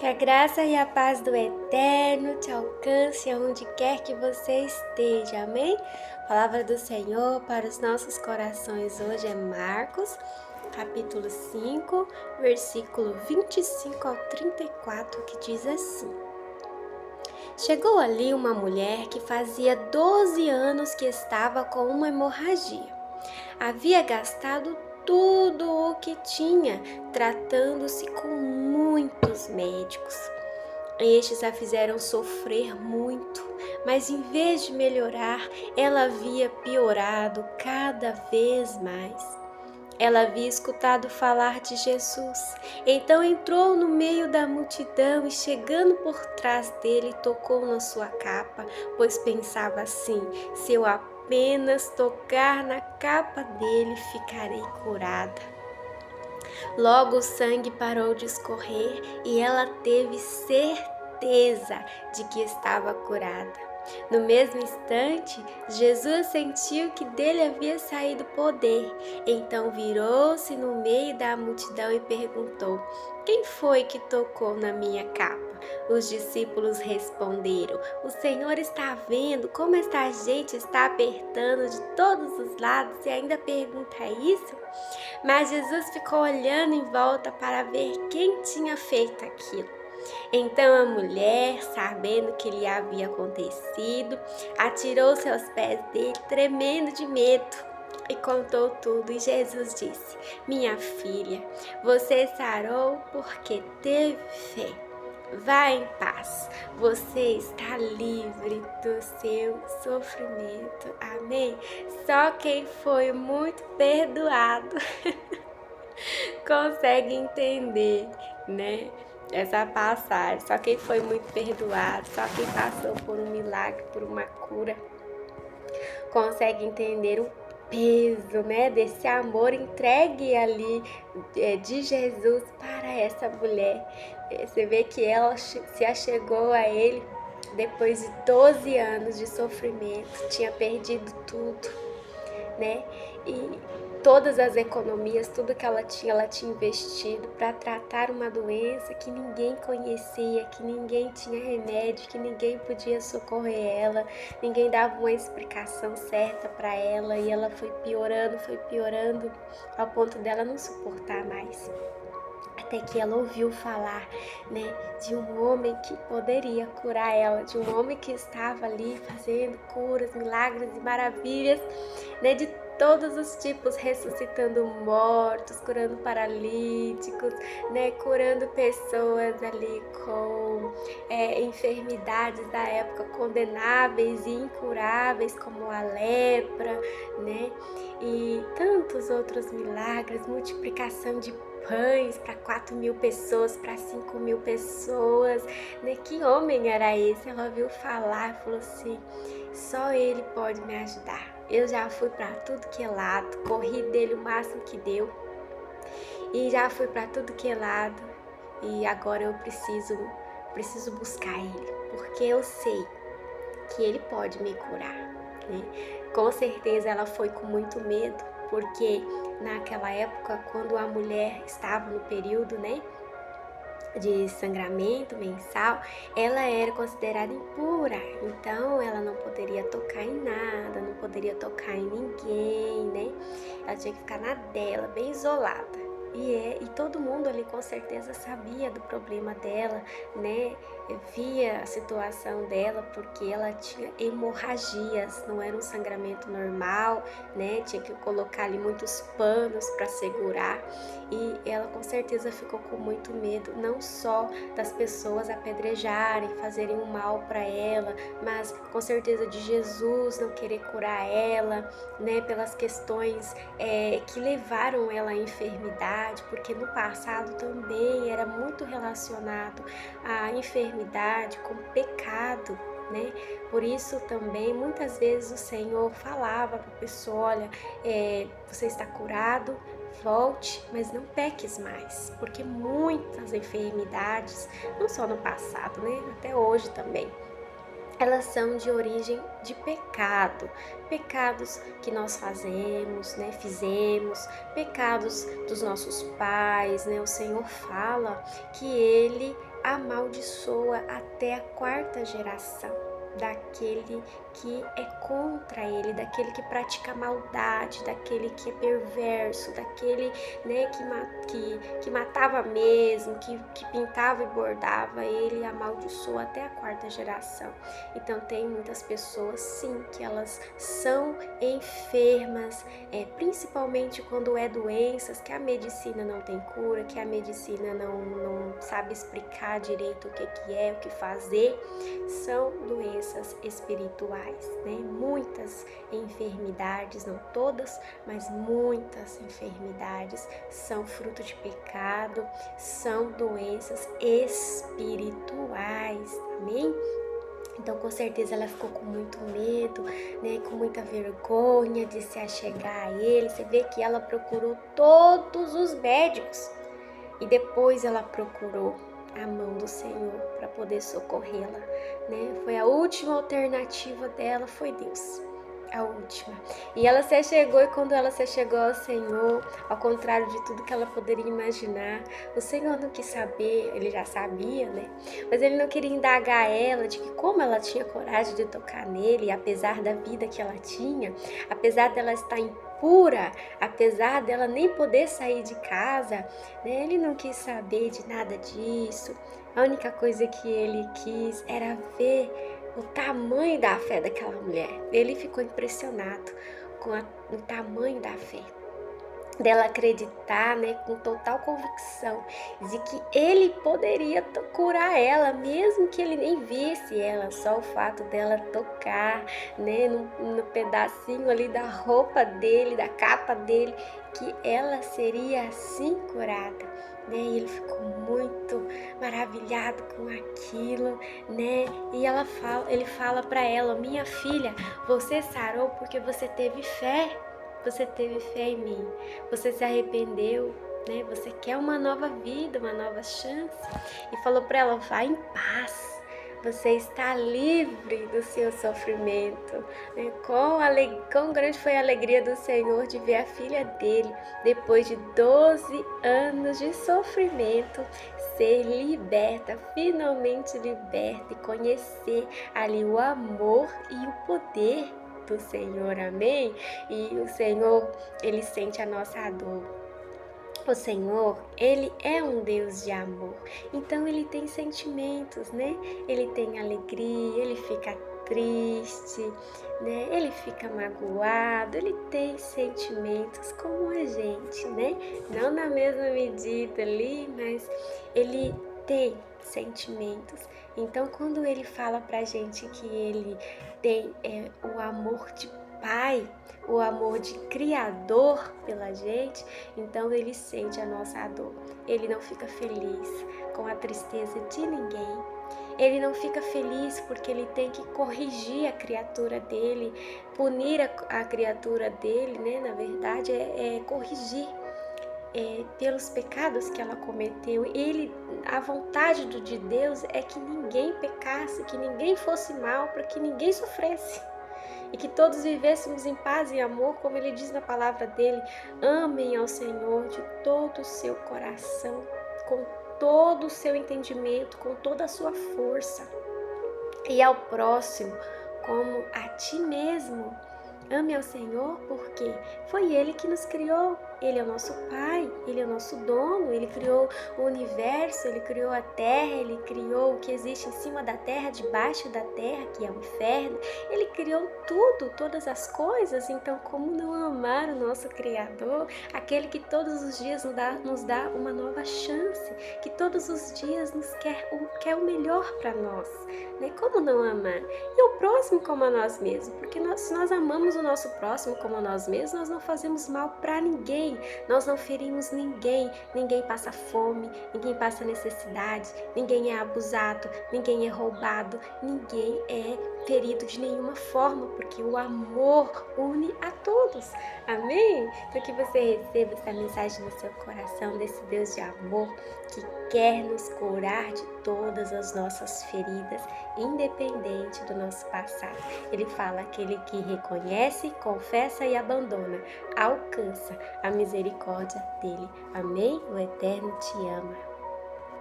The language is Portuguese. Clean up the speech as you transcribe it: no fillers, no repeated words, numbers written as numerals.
Que a graça e a paz do Eterno te alcance aonde quer que você esteja, amém? A palavra do Senhor para os nossos corações hoje é Marcos, capítulo 5, versículo 25 ao 34, que diz assim: Chegou ali uma mulher que fazia 12 anos que estava com uma hemorragia. Havia gastado tudo o que tinha, tratando-se com muitos médicos. Estes a fizeram sofrer muito, mas em vez de melhorar, ela havia piorado cada vez mais. Ela havia escutado falar de Jesus, então entrou no meio da multidão e, chegando por trás dele, tocou na sua capa, pois pensava assim: se eu apenas tocar na capa dele, ficarei curada. Logo o sangue parou de escorrer e ela teve certeza de que estava curada. No mesmo instante, Jesus sentiu que dele havia saído poder. Então virou-se no meio da multidão e perguntou: Quem foi que tocou na minha capa? Os discípulos responderam: O Senhor está vendo como esta gente está apertando de todos os lados e ainda pergunta isso? Mas Jesus ficou olhando em volta para ver quem tinha feito aquilo. Então a mulher, sabendo o que lhe havia acontecido, atirou-se aos pés dele, tremendo de medo, e contou tudo. E Jesus disse: Minha filha, você sarou porque teve fé. Vá em paz, você está livre do seu sofrimento. Amém? Só quem foi muito perdoado consegue entender, né? Essa passagem. Só quem foi muito perdoado, só quem passou por um milagre, por uma cura, consegue entender o peso, né, desse amor entregue ali de Jesus para essa mulher. Você vê que ela se achegou a ele depois de 12 anos de sofrimento, tinha perdido tudo, né? E todas as economias, tudo que ela tinha investido para tratar uma doença que ninguém conhecia, que ninguém tinha remédio, que ninguém podia socorrer ela, ninguém dava uma explicação certa para ela, e ela foi piorando, ao ponto dela não suportar mais. Até que ela ouviu falar, né, de um homem que poderia curar ela, de um homem que estava ali fazendo curas, milagres e maravilhas, né, de todos os tipos, ressuscitando mortos, curando paralíticos, né, curando pessoas ali com enfermidades da época condenáveis e incuráveis, como a lepra, né, e tantos outros milagres, multiplicação de pães para 4.000 pessoas, para 5.000 pessoas, né? Que homem era esse? Ela ouviu falar e falou assim: só ele pode me ajudar. Eu já fui para tudo que é lado, corri dele o máximo que deu, e já fui para tudo que é lado, e agora eu preciso buscar ele, porque eu sei que ele pode me curar, né? Com certeza ela foi com muito medo, porque naquela época, quando a mulher estava no período, né, de sangramento mensal, ela era considerada impura, então ela não poderia tocar em nada, não poderia tocar em ninguém, né? Ela tinha que ficar na dela, bem isolada. E todo mundo ali com certeza sabia do problema dela, né? Via a situação dela, porque ela tinha hemorragias, não era um sangramento normal, né? Tinha que colocar ali muitos panos para segurar, e ela com certeza ficou com muito medo, não só das pessoas apedrejarem, fazerem um mal para ela, mas com certeza de Jesus não querer curar ela, né? Pelas questões que levaram ela à enfermidade, porque no passado também era muito relacionado à enfermidade com pecado, né? Por isso também muitas vezes o Senhor falava para a pessoa: olha, você está curado, volte, mas não peques mais, porque muitas enfermidades, não só no passado, né? Até hoje também, elas são de origem de pecado, pecados que nós fizemos, pecados dos nossos pais, né? O Senhor fala que Ele amaldiçoa até a quarta geração daquele que é contra ele, daquele que pratica maldade, daquele que é perverso, daquele, né, que matava mesmo, que pintava e bordava, ele amaldiçoa até a quarta geração. Então tem muitas pessoas sim que elas são enfermas, principalmente quando é doenças que a medicina não tem cura, que a medicina não sabe explicar direito o que é, o que fazer, são doenças espirituais, né? Muitas enfermidades, não todas, mas muitas enfermidades são fruto de pecado, são doenças espirituais, amém? Então, com certeza, ela ficou com muito medo, né, com muita vergonha de se achegar a ele. Você vê que ela procurou todos os médicos e depois ela procurou a mão do Senhor para poder socorrê-la, né? Foi a última alternativa dela, foi Deus. A última. E ela se achegou, e quando ela se achegou ao Senhor, ao contrário de tudo que ela poderia imaginar, o Senhor não quis saber, ele já sabia, né? Mas ele não queria indagar ela de que como ela tinha coragem de tocar nele, apesar da vida que ela tinha, apesar dela estar impura, apesar dela nem poder sair de casa, né? Ele não quis saber de nada disso. A única coisa que ele quis era ver o tamanho da fé daquela mulher. Ele ficou impressionado com o tamanho da fé dela, acreditar, né, com total convicção de que ele poderia curar ela, mesmo que ele nem visse ela, só o fato dela tocar, né, no pedacinho ali da roupa dele, da capa dele, que ela seria assim curada. Né, e ele ficou muito maravilhado com aquilo, né? E ele fala para ela: minha filha, você sarou porque você teve fé. Você teve fé em mim. Você se arrependeu, né? Você quer uma nova vida, uma nova chance. E falou para ela: vá em paz. Você está livre do seu sofrimento. Né? Quão grande foi a alegria do Senhor de ver a filha dele, depois de 12 anos de sofrimento, ser liberta, finalmente liberta, e conhecer ali o amor e o poder do Senhor, amém? E o Senhor, ele sente a nossa dor. O Senhor, ele é um Deus de amor, então ele tem sentimentos, né? Ele tem alegria, ele fica triste, né? Ele fica magoado, ele tem sentimentos como a gente, né? Não na mesma medida ali, mas ele tem sentimentos. Então, quando ele fala pra gente que ele tem o amor de pai, o amor de criador pela gente, então ele sente a nossa dor. Ele não fica feliz com a tristeza de ninguém. Ele não fica feliz porque ele tem que corrigir a criatura dele, punir a criatura dele, né? Na verdade, é corrigir pelos pecados que ela cometeu. A vontade de Deus é que ninguém pecasse, que ninguém fosse mal, para que ninguém sofresse. E que todos vivêssemos em paz e amor, como ele diz na palavra dele: amem ao Senhor de todo o seu coração, com todo o seu entendimento, com toda a sua força, e ao próximo como a ti mesmo. Ame ao Senhor porque foi Ele que nos criou. Ele é o nosso Pai, Ele é o nosso dono, Ele criou o universo, Ele criou a terra, Ele criou o que existe em cima da terra, debaixo da terra, que é o inferno. Ele criou tudo, todas as coisas. Então, como não amar o nosso Criador, aquele que todos os dias nos dá uma nova chance, que todos os dias nos quer o melhor para nós, né? Como não amar? E o próximo como a nós mesmos, porque se nós amamos o nosso próximo como a nós mesmos, nós não fazemos mal para ninguém, nós não ferimos ninguém, ninguém passa fome, ninguém passa necessidade, ninguém é abusado, ninguém é roubado, ninguém é ferido de nenhuma forma, porque o amor une a todos, amém? Então que você receba essa mensagem no seu coração, desse Deus de amor que quer nos curar de todas as nossas feridas, independente do nosso passado. Ele fala: aquele que reconhece, confessa e abandona, alcança a misericórdia dele. Amém? O Eterno te ama.